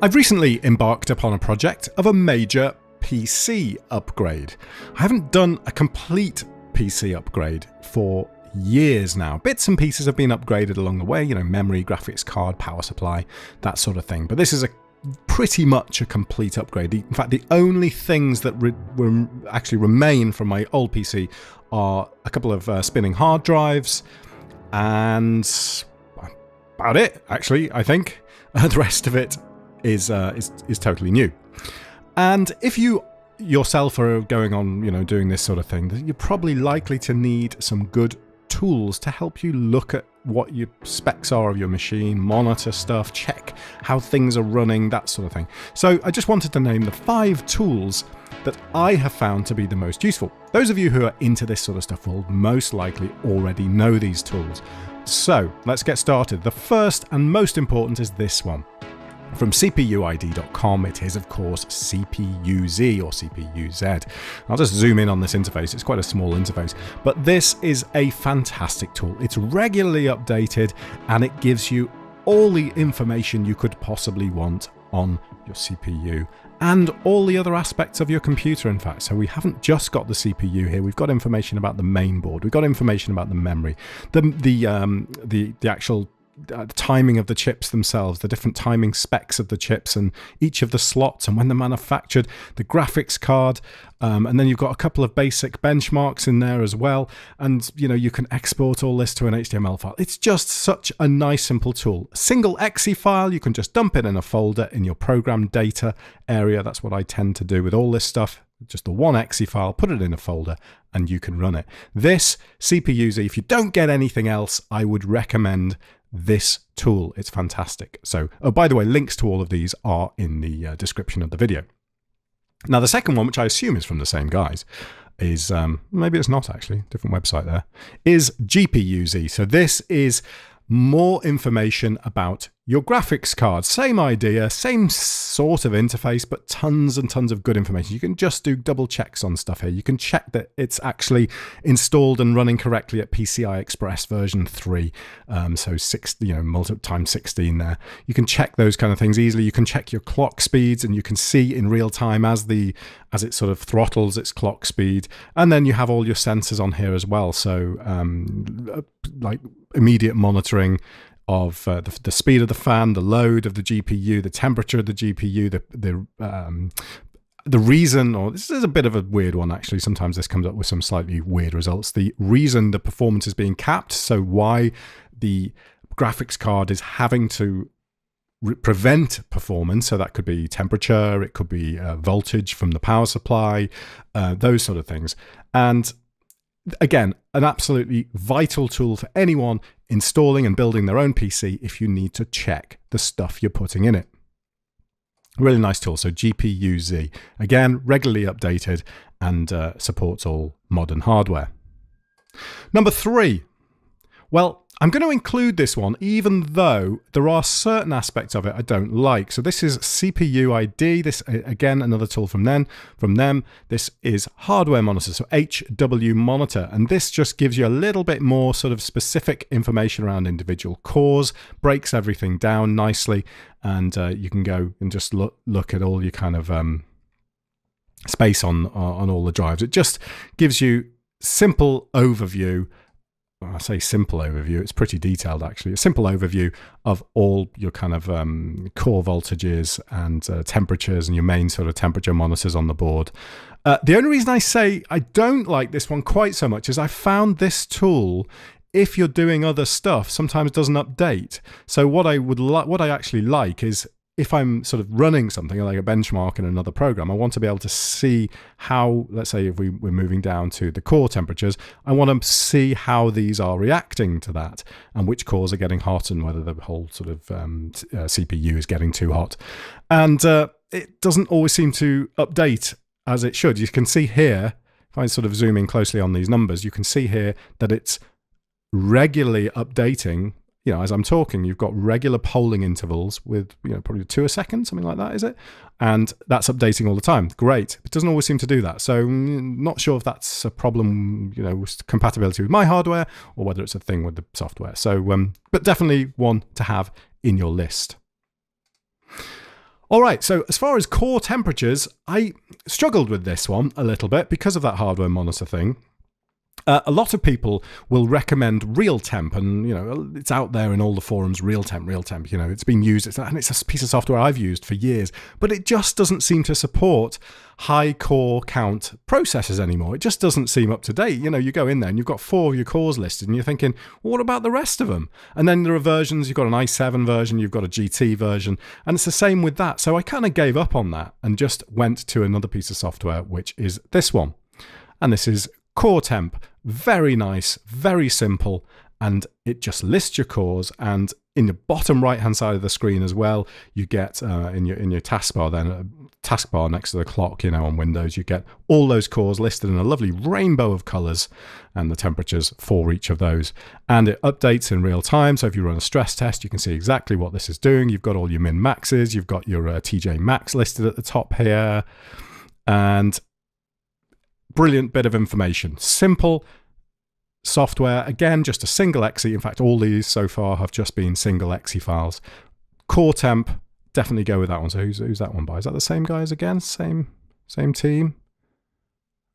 I've recently embarked upon a project of a major PC upgrade. I haven't done a complete PC upgrade for years now. Bits and pieces have been upgraded along the way, memory, graphics card, power supply, that sort of thing. But this is pretty much a complete upgrade. In fact, the only things that actually remain from my old PC are a couple of spinning hard drives and about it, actually, I think. The rest of it is totally new. And if you yourself are going on, doing this sort of thing, you're probably likely to need some good tools to help you look at what your specs are of your machine, monitor stuff, check how things are running, that sort of thing. So I just wanted to name the 5 tools that I have found to be the most useful. Those of you who are into this sort of stuff will most likely already know these tools. So let's get started. The first and most important is this one. From Cpuid.com, it is, of course, CPUZ or CPUZ. I'll just zoom in on this interface. It's quite a small interface, but this is a fantastic tool. It's regularly updated, and it gives you all the information you could possibly want on your CPU and all the other aspects of your computer, in fact. So we haven't just got the CPU here. We've got information about the main board. We've got information about the memory, the actual timing of the chips themselves, the different timing specs of the chips and each of the slots and when they're manufactured, the graphics card, and then you've got a couple of basic benchmarks in there as well. And you can export all this to an HTML file. It's just such a nice, simple tool. A single exe file, you can just dump it in a folder in your program data area. That's what I tend to do with all this stuff. Just the one exe file, put it in a folder, and you can run it. This CPUZ, if you don't get anything else, I would recommend this tool. It's fantastic. So, oh, by the way, links to all of these are in the description of the video. Now, the second one, which I assume is from the same guys, is, maybe it's not actually, different website there, is GPUZ. So this is more information about your graphics card. Same idea, same sort of interface, but tons and tons of good information. You can just do double checks on stuff here. You can check that it's actually installed and running correctly at PCI Express version 3. So 6, times 16 there. You can check those kind of things easily. You can check your clock speeds, and you can see in real time as it sort of throttles its clock speed. And then you have all your sensors on here as well. So like immediate monitoring of the speed of the fan, the load of the GPU, the temperature of the GPU, the reason, or this is a bit of a weird one actually, sometimes this comes up with some slightly weird results, the reason the performance is being capped, so why the graphics card is having to prevent performance, so that could be temperature, it could be voltage from the power supply, those sort of things. And again, an absolutely vital tool for anyone installing and building their own PC if you need to check the stuff you're putting in it. Really nice tool. So GPUZ, again, regularly updated and supports all modern hardware. Number 3. Well, I'm going to include this one even though there are certain aspects of it I don't like. So this is Cpuid. This, again, another tool from them. This is hardware monitor, so HW monitor. And this just gives you a little bit more sort of specific information around individual cores, breaks everything down nicely, and you can go and just look at all your kind of space on all the drives. It just gives you simple overview. I say simple overview, it's pretty detailed actually. A simple overview of all your kind of core voltages and temperatures and your main sort of temperature monitors on the board. The only reason I say I don't like this one quite so much is I found this tool, if you're doing other stuff, sometimes doesn't update. So what I actually like is, if I'm sort of running something like a benchmark in another program, I want to be able to see how, let's say if we're moving down to the core temperatures, I want to see how these are reacting to that and which cores are getting hot and whether the whole sort of CPU is getting too hot. And it doesn't always seem to update as it should. You can see here, if I sort of zoom in closely on these numbers, you can see here that it's regularly updating. As I'm talking, you've got regular polling intervals with, probably 2 a second, something like that, is it? And that's updating all the time. Great. It doesn't always seem to do that. So not sure if that's a problem, with compatibility with my hardware or whether it's a thing with the software. So, but definitely one to have in your list. All right, so as far as core temperatures, I struggled with this one a little bit because of that hardware monitor thing. A lot of people will recommend real temp, and it's out there in all the forums. Real temp. It's been used, and it's a piece of software I've used for years, but it just doesn't seem to support high core count processors anymore. It just doesn't seem up to date. You go in there and you've got 4 of your cores listed, and you're thinking, well, what about the rest of them? And then there are versions. You've got an i7 version, you've got a GT version, and it's the same with that. So I kind of gave up on that and just went to another piece of software, which is this one, and this is Core Temp. Very nice, very simple, and it just lists your cores. And in the bottom right hand side of the screen as well, you get in your taskbar, then taskbar next to the clock, on Windows, you get all those cores listed in a lovely rainbow of colors and the temperatures for each of those. And it updates in real time. So if you run a stress test, you can see exactly what this is doing. You've got all your min maxes, you've got your TJ max listed at the top here, and brilliant bit of information. Simple software. Again, just a single exe. In fact, all these so far have just been single exe files. Core Temp, definitely go with that one. So who's that one by? Is that the same guys again? Same team?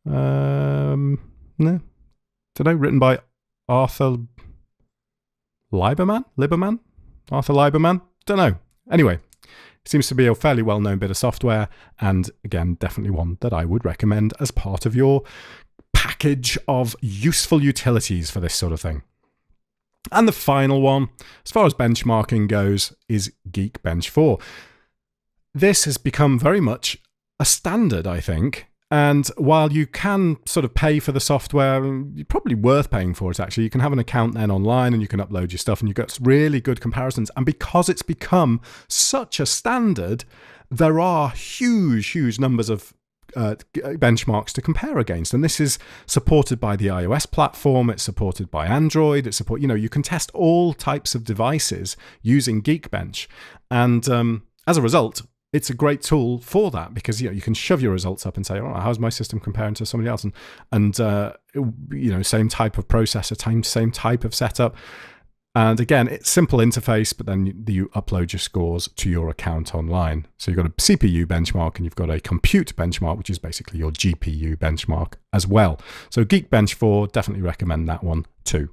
No. Don't know. Written by Arthur Lieberman? Arthur Lieberman? Don't know. Anyway, seems to be a fairly well-known bit of software, and again, definitely one that I would recommend as part of your package of useful utilities for this sort of thing. And the final one, as far as benchmarking goes, is Geekbench 4. This has become very much a standard, I think. And while you can sort of pay for the software, you're probably worth paying for it actually. You can have an account then online and you can upload your stuff and you get really good comparisons. And because it's become such a standard, there are huge numbers of benchmarks to compare against. And this is supported by the iOS platform. It's supported by Android. It's you can test all types of devices using Geekbench. And as a result, it's a great tool for that, because you can shove your results up and say, "Oh, how's my system comparing to somebody else?" And same type of processor, same type of setup. And again, it's simple interface, but then you upload your scores to your account online. So you've got a CPU benchmark and you've got a compute benchmark, which is basically your GPU benchmark as well. So Geekbench 4, definitely recommend that one too.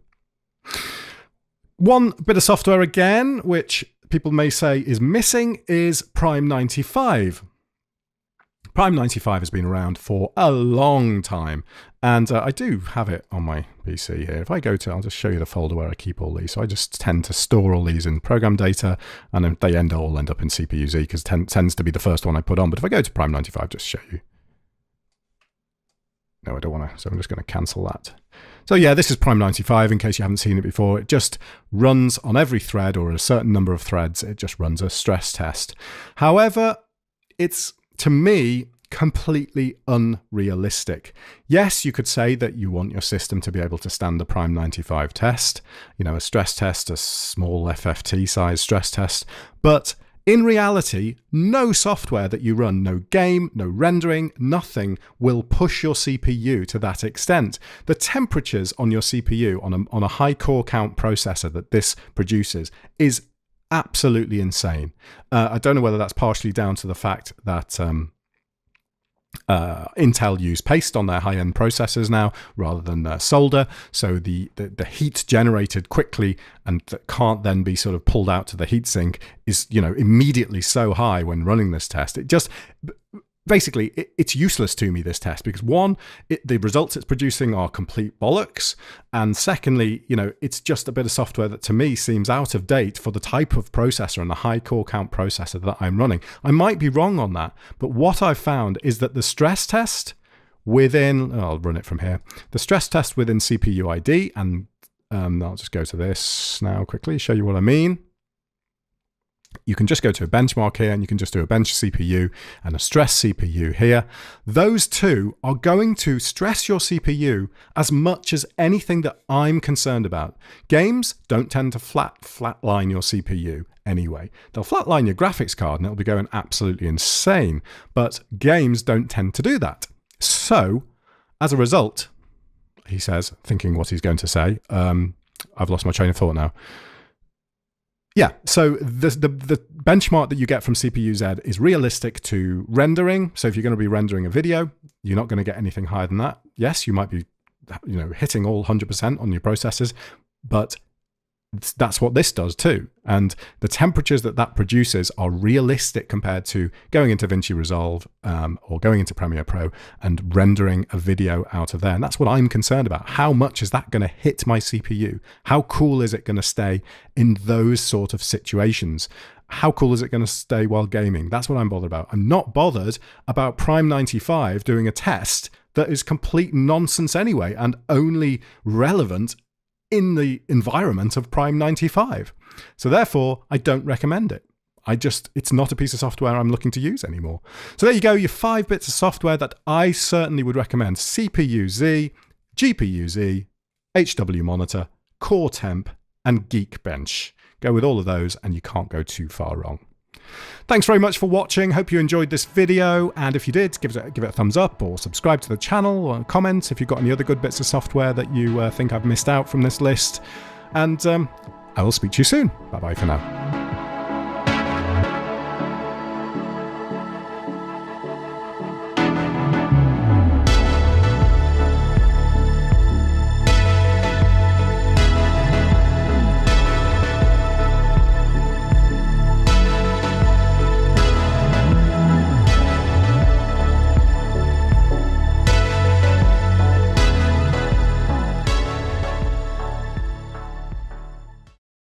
One bit of software again, which people may say is missing, is Prime95. Prime95 has been around for a long time, and I do have it on my PC here. If I go to, I'll just show you the folder where I keep all these. So I just tend to store all these in program data, and then they all end up in CPU-Z, because it tends to be the first one I put on. But if I go to Prime95, just show you. No, I don't want to, so I'm just going to cancel that. So yeah, this is Prime95, in case you haven't seen it before. It just runs on every thread, or a certain number of threads. It just runs a stress test. However, it's, to me, completely unrealistic. Yes, you could say that you want your system to be able to stand the Prime95 test, a stress test, a small FFT size stress test, but in reality, no software that you run, no game, no rendering, nothing will push your CPU to that extent. The temperatures on your CPU on a high core count processor that this produces is absolutely insane. I don't know whether that's partially down to the fact that Intel use paste on their high-end processors now rather than solder, so the heat generated quickly and that can't then be sort of pulled out to the heatsink is immediately so high when running this test. It just basically, it's useless to me, this test, because one, the results it's producing are complete bollocks, and secondly, it's just a bit of software that to me seems out of date for the type of processor and the high core count processor that I'm running. I might be wrong on that, but what I've found is that the stress test within, I'll run it from here, the stress test within CPU ID, and I'll just go to this now quickly, show you what I mean. You can just go to a benchmark here and you can just do a bench CPU and a stress CPU here. Those two are going to stress your CPU as much as anything that I'm concerned about. Games don't tend to flatline your CPU anyway. They'll flatline your graphics card and it'll be going absolutely insane, but games don't tend to do that. So, as a result, he says, thinking what he's going to say, I've lost my train of thought now. Yeah, so the benchmark that you get from CPU-Z is realistic to rendering. So if you're going to be rendering a video, you're not going to get anything higher than that. Yes, you might be, hitting all 100% on your processors, but that's what this does too. And the temperatures that produces are realistic compared to going into DaVinci Resolve or going into Premiere Pro and rendering a video out of there. And that's what I'm concerned about. How much is that going to hit my CPU? How cool is it going to stay in those sort of situations? How cool is it going to stay while gaming? That's what I'm bothered about. I'm not bothered about Prime95 doing a test that is complete nonsense anyway and only relevant in the environment of Prime95. So therefore, I don't recommend it. It's not a piece of software I'm looking to use anymore. So there you go, your 5 bits of software that I certainly would recommend. CPU-Z, GPU-Z, HW Monitor, Core Temp, and Geekbench. Go with all of those and you can't go too far wrong. Thanks very much for watching. Hope you enjoyed this video, and if you did, give it a thumbs up or subscribe to the channel or comment if you've got any other good bits of software that you think I've missed out from this list. And I will speak to you soon. Bye bye for now.